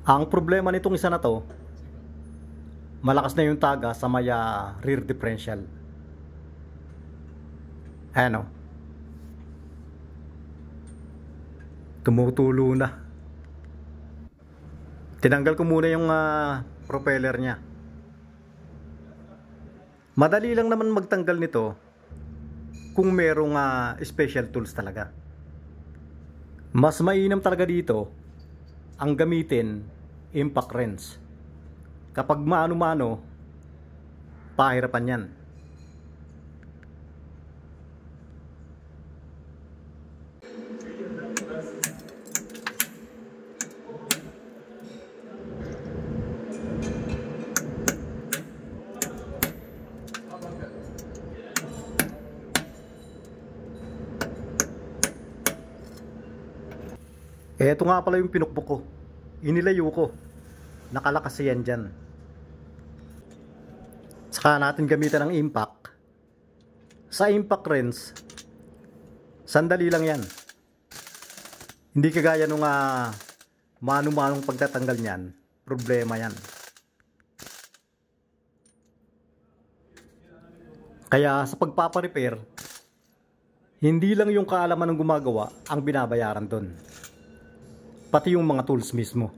Ang problema nitong isa na to, malakas na yung taga sa may rear differential. Ayan o. Tumutulo na. Tinanggal ko muna yung propeller niya. Madali lang naman magtanggal nito kung merong special tools talaga. Mas mainam talaga dito ang gamitin impact wrench. Kapag maano-mano, pahirapan yan. Eto nga pala yung pinukpok ko. Inilayo ko. Nakalakas yan dyan. Saka natin gamitan ng impact. Sa impact wrench, sandali lang yan. Hindi kagaya nung mano-manong pagtatanggal niyan. Problema yan. Kaya sa pagpaparepair, hindi lang yung kaalaman ng gumagawa ang binabayaran doon. Pati yung mga tools mismo.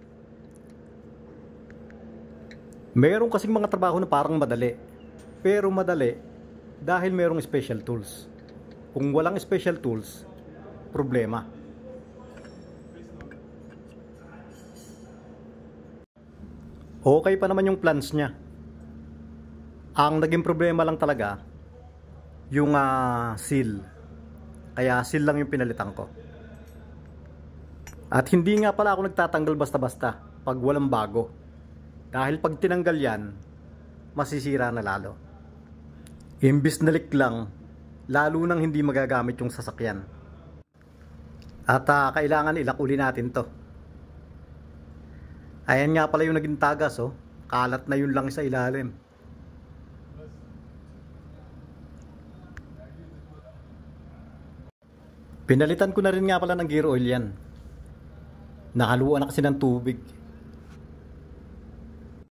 Meron kasing mga trabaho na parang madali. Pero madali dahil merong special tools. Kung walang special tools, problema. Okay pa naman yung plans niya. Ang naging problema lang talaga yung seal. Kaya seal lang yung pinalitan ko. At hindi nga pala ako nagtatanggal basta-basta pag walang bago. Dahil pag tinanggal yan, masisira na lalo. Imbis na leak lang, lalo nang hindi magagamit yung sasakyan. At kailangan ilak uli natin to. Ayan nga pala yung naging tagas oh. Kalat na yun lang sa ilalim. Pinalitan ko na rin nga pala ng gear oil yan. Nakaluan na kasi ng tubig.